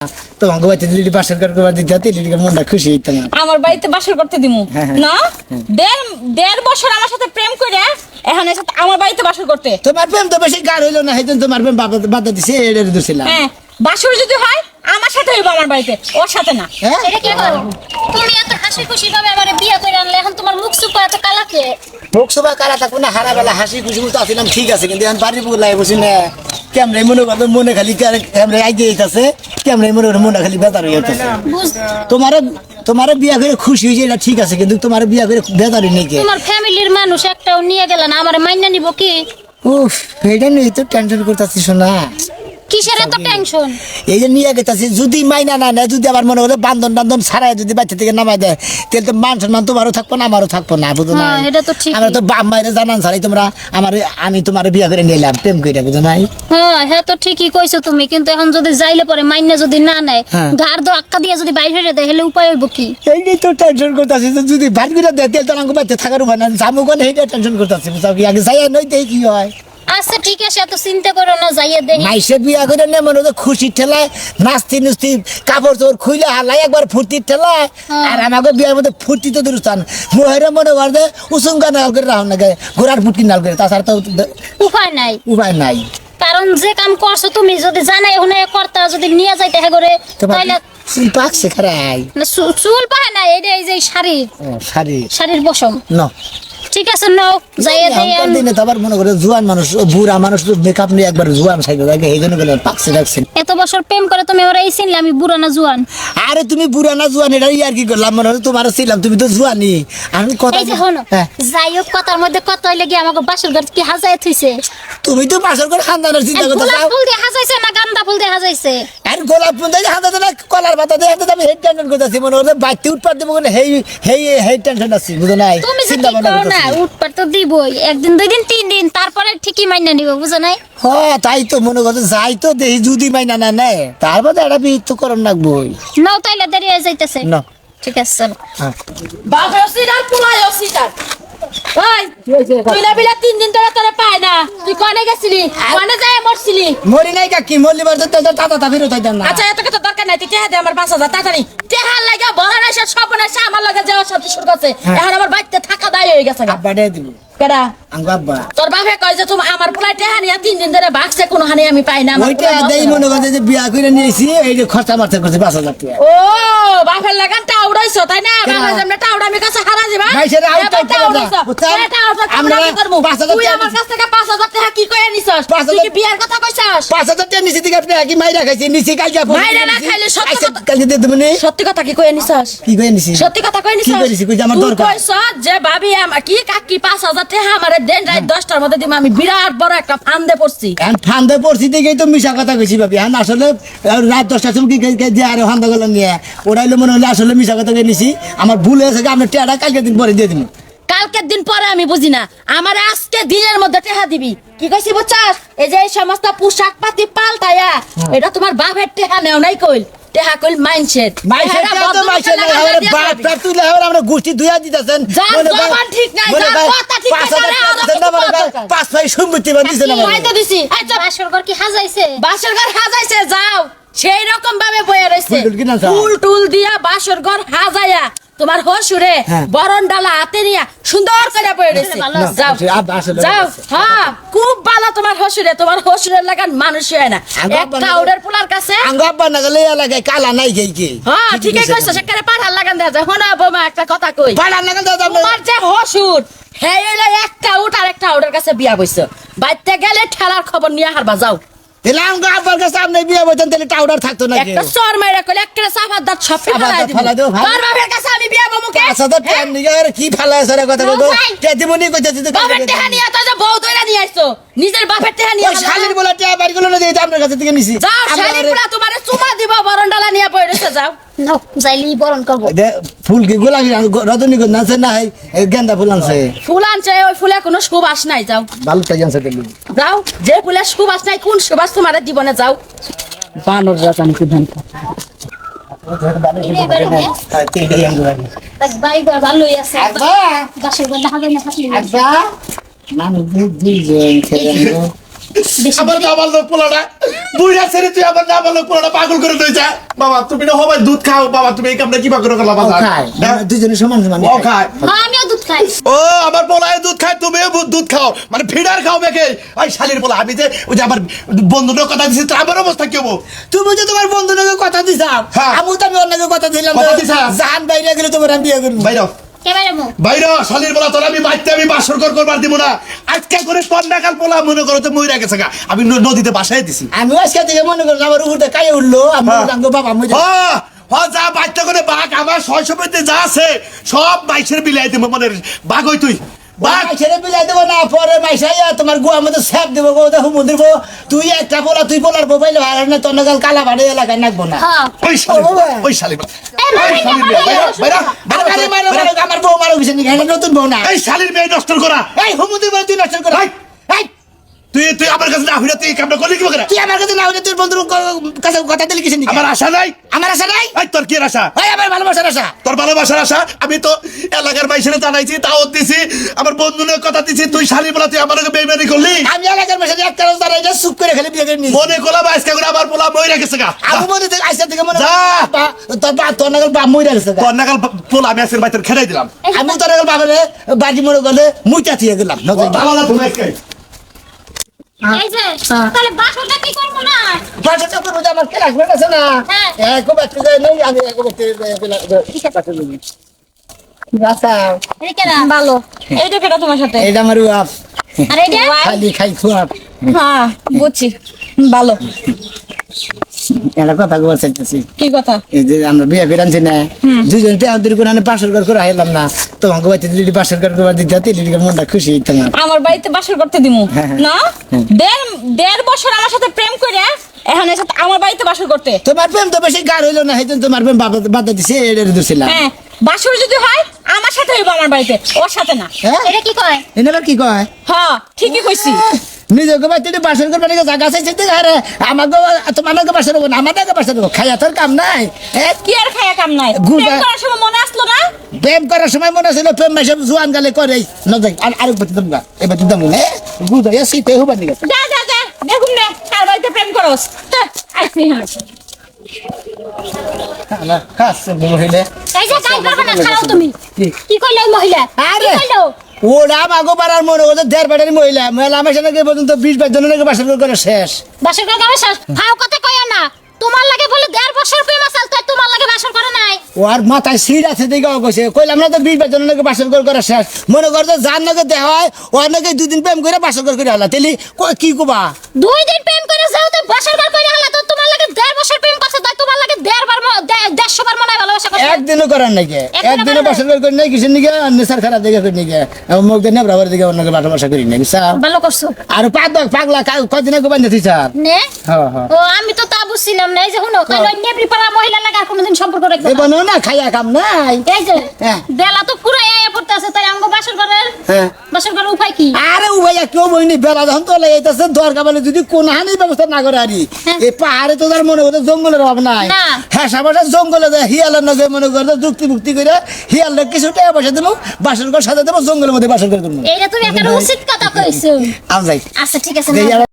তোমাকে বাড়িতে যদি বাসর করবার দিতে হতে মনটা খুশি হইতো না। আমার বাড়িতে বাসর করতে দিমু না? দেড় বছর আমার সাথে প্রেম করে এখন এসে আমার বাড়িতে বাসর করতে। তোমার প্রেম তো বেশি গাঢ় হইলো না, সেইজন্য তোমার প্রেম বাধা দিছে, এর দোষিলাম। হ্যাঁ, বাসর যদি হয় আমার সাথে হইব, আমার বাড়িতে, ওর সাথে না। এটা কি করো? তুমি এত হাসি খুশি ভাবে আমারে বিয়ে করে আনলে, এখন তোমার মুখ সুখ এত কালা কে? মুখ সবা কারা থাকবো না, হারা বেলা হাসি খুশি মতো আসিলাম, ঠিক আছে, কিন্তু এখন বাড়ির বুক লাগে বসি না, কেমনে মনে করবে, মনে খালি কেমনে আগে যেতেছে, কেমনে মনে করে মনে খালি বেতার হয়ে যেতেছে। তোমার বিয়া করে খুশি হয়েছে, এটা ঠিক আছে, কিন্তু তোমার বিয়া করে বেতারই নেই। তোমার ফ্যামিলির মানুষ একটাও নিয়ে গেল না, আমার মাইনা নিব কি? উফ, এটা নিয়ে তো টেনশন করতেছিস না। কিসের এত টেনশন? এই যে নিয়ে গেছে, যদি মাইনা না নেয়, যদি আবার মনে করে বান্ধন টান্ধন ছাড়াই যদি বাচ্চা থেকে নামাই দেয়, তাহলে তো মান সম্মান তোমারও থাকবো না, আমারও থাকবো না, বুঝো না? এটা তো ঠিক। আমরা তো বাপ মায়ের জানান ছাড়াই তোমরা আমি তোমার বিয়া করে নিলাম প্রেম করে, বুঝো নাই? হ্যাঁ তো ঠিকই কইছো তুমি, কিন্তু এখন যদি যাইলে পরে মাইনা যদি না নেয়, ঘাড় দো আক্কা দিয়ে যদি বাইরে হয়ে দেয়, তাহলে উপায় হইব কি? এইটাই তো টেনশন করতেছি, যদি ভাত করে দেয় তাহলে তো আমাকে বাচ্চা থাকার উপায় না, জামু কোন এইটা টেনশন করতেছি, বুঝাও কি? আগে যাই নই দেই কি হয়। আচ্ছা ঠিক আছে, এত চিন্তা করো না, যাইয়ে দেখি। মাইসে বিয়া করে নিয়ে মনে হতো খুশির ঠেলায় নাচতি নুস্তি কাপড় চোপড় খুইলে হালাই একবার ফুর্তির ঠেলায়, আর আমাকে বিয়ার মধ্যে ফুর্তি তো দূরস্থান মোহের মনে করতে উসুঙ্গা নাল করে রাখুন না, ঘোড়ার ফুটকি নাল করে, তাছাড়া তো উপায় নাই। নাই। কারণ যে কাম করছো তুমি, যদি জানাই হুনে করতা, যদি নিয়ে যাইতে হ্যাঁ করে, তাহলে চুল পাকছে খারাই চুল পায় না, এটা এই যে শাড়ির পশম। ঠিক আছে, নাও যাইয়ে দেই। দিনে তো আবার মনে করে জোয়ান মানুষ, বুড়া মানুষ মেকআপ নিয়ে একবার জোয়ান সাইকেল লাগে, এই জন্য গেলে পাকছে রাখছেন। এত বছর প্রেম করে তুমি ওরা এই চিনলে আমি বুড়া না জোয়ান? আরে তুমি বুড়া না জোয়ান এটা আর কি করলাম, মনে হলো তোমার ছিলাম, তুমি তো জোয়ানি। আমি কথা যাই হোক, কথার মধ্যে কত হইলে কি আমাকে বাসর ঘর কি হাজায় থইছে? তুমি তো বাসর করে খানদানের চিন্তা করতে গোলাপ ফুল দিয়ে হাজাইছে না গান্দা ফুল দিয়ে হাজাইছে? আর গোলাপ ফুল দিয়ে হাজাতে না, কলার পাতা দিয়ে হাজাতে, আমি হেড টেনশন করতেছি, মনে হলো বাইতে উৎপাদ দেবো, হেই টেনশন আছি, বুঝো নাই? তুমি যে কি করো না, উৎপাদ তো দিবই, একদিন দুই দিন তিন দিন, তারপরে ঠিকই মাইনা নিব, বুঝো নাই? হ্যাঁ তাই তো মনে করতে যাই তো দেখি, যদি মাইনা না নেয় তারপর একটা বিহিত তো করন রাখবোই। নাও তাইলে দেরি হয়ে যাইতেছে। না ঠিক আছে, চলো। বাপে সিটার পুলাই সিটার ওই তুইলা বিলা 3 দিন ধরে তোরে পায় না, তুই কোনে গেছিলি? কোনে যায় মরছিলি? মরি নাই কাকি, মরলি বার তো টাটা ফেরত হইতাম না। আচ্ছা, এত কথা দরকার নাই, তুই টেহা দে আমার 5,000 তাড়াতাড়ি। টেহার লাগা বড় না, সব সপনাছে আমার লাগা যাওয়া সব শুরু করছে, এখন আমার বাড়িতে থাকা দায় হয়ে গেছে। আব্বা দে দিব কেডা? আঙ্গো আব্বা। তোর বাপে কয় যে তুমি আমার পোলা টেহা নিয়া 3 দিন ধরে ভাগছে, কোনো হানি আমি পাই না। ওইটা দেই মনে করতে যে বিয়া করে নিয়েছি, এই যে খরচা মারতে করছে 5,000 টাকা। ও বাপের লাগান টাউড়াইছো তাই না? বাপের যেমন টাউড়া আমি কাছে হারা যাবা। ভাই সেটা আউট টাউড়াইছো। আমরা কি করব? তুই আমার কাছ থেকে 5,000 টাকা কি কইয়া নিছস? তুই কি বিয়ার কথা কইছস? 5,000 টাকা নিছি দিকে আপনি কি মাইরা খাইছি, নিছি কালকে আপনি মাইরা না খাইলে সত্যি কথা কালকে দিয়ে দেবনি। সত্যি কথা কি কইয়া নিছস? কি কইয়া নিছি? সত্যি কথা কইয়া নিছস? কি কইছি কই আমার দরকার? তুই কইছস যে ভাবি কি কাকি 5,000 টাকা আমারে দেন, রাত 10টার মধ্যে দিম, আমি বিরাট বড় একটা ফান্দে পড়ছি। এখন ফান্দে পড়ছি দেখেই তো মিশা কথা কইছি ভাবি। এখন আসলে রাত 10টার সময় কি যে আরে ফান্দা গেল নিয়ে ওরাইলো মনে হলো আসলে মিশা কথা কই নিছি। আমার ভুল হয়েছে, আপনি টাকা কালকে দিন পরে দিয়ে দিন। কালকের দিন পরে আমি বুঝি না, আমার আজকে দিনের মধ্যে টেহা দিবি। কি কইছি বুঝছস? এই যে এই সমস্ত পোশাক পাতি পাল্টায়া, এটা তোমার বাপের টেহা নেও নাই কইল, টেহা কইল মাইন্ডসেট। মাইন্ডসেট তো মাইন্ডসেট নাই, আমার বাপ তার তুইলে আমার আমরা গোষ্ঠী দুইয়া দিতেছেন। জবান ঠিক নাই, কথা ঠিক নাই, 5 ভাই সম্পত্তি বাঁধিছে না আমি তো দিছি। আচ্ছা, বাসর ঘর কি হাজাইছে? বাসর ঘর হাজাইছে, যাও সেই রকম ভাবে বইয়া রইছে, ফুল ফুল টুল দিয়া বাসর ঘর হাজায়া তোমার হসুরে বরণ ডালা হাতে নিয়া সুন্দর করে বইয়া রইছে। যাও যাও, হ্যাঁ খুব ভালো তোমার হসুরে, তোমার হসুরের লাগান মানুষ হয় না। একটা ওদের পোলার কাছে আঙ্গো আব্বা না গেলে লাগে কালা নাই গেই কি। হ্যাঁ ঠিকই কইছো, সেখানে পাঠার লাগান দেয়া যায়। হনা বোমা একটা কথা কই, পাড়ার না গেলে তোমার যে হসুর হে হইলো একটা উট আর একটা ওদের কাছে বিয়া বইছো, বাইতে গেলে ঠেলার খবর নিয়ে হারবা। যাও তাহলে আঙ্গো আব্বার কাছে আপনি বিয়ে বইতেন, তাহলে টাউডার থাকতো না। একটা চর মাইরা কইলে একটা সাফার দাঁত সব ফেলাই দিব। তোর বাপের কাছে আমি বিয়া বমুকে 5,000 টাকা নিয়ে আর কি ফালায় সরে কথা কইবো। কে দিমনি কইতেছি তো বাপের টেহা নিয়ে তো যে বউ দইরা নিয়ে আইছো, নিজের বাপের টেহা নিয়ে শালির বলা টাকা বাড়ি গুলো না দিয়ে আপনার কাছে থেকে নিছি। যাও শালি পুরা তোমারে চুমা দিব, বরণডালা নিয়ে পড়েছে। যাও নাও যাইলি বরণ করব। ফুল কি গোলাপি রজনীগন্ধা আছে না, গেন্দা ফুল আনছে। ফুল আনছে, ওই ফুলে কোনো সুবাস নাই। যাও ভালো তাই আনছে দেখলি। যাও, যে ফুলে সুবাস নাই, কোন সুবাস তোমার জীবনে? যাও বানর রাতান কি ধান ভালোই আছে। বাসর ঘর হাজাই না থাকলে আচ্ছা না দুই জন খেলে আবার কামাল পোলাটা বুড়া ছেড়ে তুই আবার না বলো পুরোটা পাগল করে দিয়েছে বাবা তুমি না হবাই দুধ খাও বাবা তুমি এই কামটা কি করে করলা বাবা খায় দুজনে সমান সমান ও খায় হ্যাঁ আমিও দুধ খাই ও আমার পোলায় দুধ খায় তুমিও দুধ খাও মানে ফিডার খাও বেকে ওই শালির পোলা আমি যে ওই যে আমার বন্ধুদের কথা দিছি তো আমার অবস্থা কি হবো তুমি যে তোমার বন্ধুকে কথা দিছাও হ্যাঁ। আমি তো আমি অন্যকে কথা দিলাম কথা দিছা? জান বাইরে গেলে তোমার আমি বিয়ে করবো বাইরে কেবারে মো বাইরে শালির পোলা তোর আমি বাইতে আমি বাসর করবার দিব না আজকে করে কন্যাকাল পোলা মনে করো তো মইরা গেছে গা আমি নদীতে বাসায় দিছি আমি আজকে থেকে মনে করলাম আমার উপরতে কায়ে উঠলো আমি হ্যাঁ। বললাম, বাবা মুই যা বাচ্চা করে বাঘ আমার শৈশবেতে যা আছে সব বাইশের বিলাই দিব মনে বাঘ হই তুই বাঘ ছেড়ে বিলাই দেবো না পরে মাইসাইয়া তোমার গুয়া মধ্যে স্যাপ দেবো গো দেখো মন্দির তুই একটা বলা তুই বলার মোবাইল ভাড়া না তোর নাগাল কালা ভাড়ে এলাকায় নাকবো না হ্যাঁ ওই শালির ও বাবা। ওই শালির এই ওই শালির মেয়ে, বাইরে, বাইরে, আরে বাইরে, মারো, বাইরে। মারো, আমার বউ মারো কিছু নাকি নতুন বউ না এই শালির মেয়ে নষ্ট করা এই হুমুন্দির বলে তুই নষ্ট কর এই, তুই তুই আমার কাছে না হইলে তুই এই কামটা করলি কি করে তুই আমার কাছে না হলে তোর বন্ধুর কাছে কথা দিলি কিছু নাকি আমার আশা নাই আমার আশা নাই এই তোর কি আশা ওই আমার ভালোবাসার আশা তোর ভালোবাসার আশা আমি তো এলাকার বাইসের জানাইছি তাও দিছি আমার বন্ধুদের কথা দিছি তুই শালি বলা তুই আমাকে বেইমানি করলি আমি এলাকার মেশে এক কারণ দাঁড়াই যা চুপ করে খেলে বিয়ে করে নিই মনে করলাম আজকে করে আমার পোলা বই রেখেছে গা আমি মনে থেকে আইসা থেকে মনে যা। তোর বা তোর নাগাল বাপ মই রাখছে তোর নাগাল পোলা আমি আজকের বাইতের খেদাই দিলাম আমি তোর নাগাল বাবারে বাজি মনে করলে মুইটা থিয়ে গেলাম ভালো না তুমি আজকে এই যে তাহলে বাসনটা কি করব না বাসাটা তো বুঝে আমার ক্লাসমেট আছে না হ্যাঁ। খুব একটু নেই আমি খুব একটু কি কাছে দিবি আচ্ছা এই কেরা ভালো এই তো কেটা তোমার সাথে এটা আমার বাপ আর এইটা খালি খাই খুয়াব হ্যাঁ বুঝছি ভালো একটা কথা বলতে চাইতেছি কি কথা এই যে আমরা বিয়ে ফেরানছি না দুজন পেয়াদের কোরআনে পাশের ঘর করে আইলাম না তোমাকে বাড়িতে দিদি পাশের ঘর করে দিতে তিলিদিকে মনটা খুশি তোমার আমার বাড়িতে বাসর করতে দিমু হ্যাঁ, হ্যাঁ। না দেড় বছর আমার সাথে প্রেম করে এখন এসে আমার বাড়িতে বাসর করতে তোমার প্রেম তো বেশি গাঢ় হইলো না সেইজন্য তোমার প্রেম বাধা দিছে এটা দিছিলাম হ্যাঁ বাসর যদি হয় আমার সাথে হইব আমার বাড়িতে ওর সাথে না হ্যাঁ এটা কি কয় এনাবার কি কয় হ্যাঁ ঠিকই কইছি নিজেকে বাড়িতে বাসর করবে নাকি জায়গা চাইছে আরে আমাকে তোমাকে বাসর করবো না আমাকে বাসর করবো খাইয়া তোর কাম নাই হ্যাঁ কি আর খায়া কাম নাই গুড় প্রেম বা- করার সময় মনে আসলো না প্রেম করার সময় মনে ছিল প্রেম মাসে জোয়ান গালে করে নজাই আরেক বাতি দমগা এবার দম না গুদ হইয়া সিতে হবার নিকে যা যা যা দেখুন না কার বাড়িতে প্রেম করস হ্যাঁ, আইসি হ্যাঁ না কাছে মহিলা এই যে কাজ করবে না খাও তুমি কি? কি কইলো ওই মহিলা আরে। কি কইলো ওরা মাগো পাড়ার মনে হচ্ছে দেড় বেটারি মহিলা মেলা আমার সাথে পর্যন্ত 20-22 জনের বাসর করে শেষ বাসর করে গাবে শেষ খাও কথা কইও না তোমার লাগে বলে 1.5 বছর প্রেম আছে তাই তোমার লাগে বাসর করে নাই ও আর মাথায় সিট আছে দিকে কইছে কইলাম না তো 20-22 জনের বাসর করে শেষ মনে করছে যার নাকি দেহ হয় ওর নাকি 2 দিন প্রেম করে বাসর করে হলা তেলি কি কবা 2 দিন প্রেম করে যাও তো বাসর করে হলা তো তোমার লাগে 1.5 বছর প্রেম করছে তাই তোমার লাগে 1.5 বার 150 বার মনে হয় ভালোবাসা করছে একদিনও করার নাকি একদিনও একদিনও করার বাসর করে নাই কিছু নিকে নেশার খারাপ দিকে করে নিকে মুখ দিয়ে বরাবর দিকে অন্যকে বাসা করি নাই বুঝছা ভালো করছো আর পাগলা কদিন আগে বান্ধা দিছ নে হ্যাঁ হ্যাঁ ও আমি তো তা বুঝছিলাম না এই যে শুনো কাল নেবরি পাড়া মহিলা লাগা আর কোনোদিন সম্পর্ক রাখবে এই না বানো না খাইয়া কাম নাই এই যে হ্যাঁ। বেলা তো পুরাই আয়া পড়তে আছে তাই আমগো বাসর করার হ্যাঁ বাসর করার উপায় কি আরে ও ভাইয়া কেউ বইনি বেলা যখন তো লাগাইতেছে দরকার বলে যদি কোন হানি ব্যবস্থা না করে আরি এই পাহাড়ে তো তার মনে করতে জঙ্গলের অভাব নাই না। হ্যাঁ সাবাসে জঙ্গলে যায় হিয়ালের নগে মনে করতে যুক্তি মুক্তি করে হিয়ালের কিছু টাকা পয়সা দেবো বাসন করে সাথে দেবো জঙ্গলের মধ্যে বাসন করে দেবো এইটা তুমি একটা উচিত কথা কইছো আম যাই আচ্ছা ঠিক আছে দেখি না। আর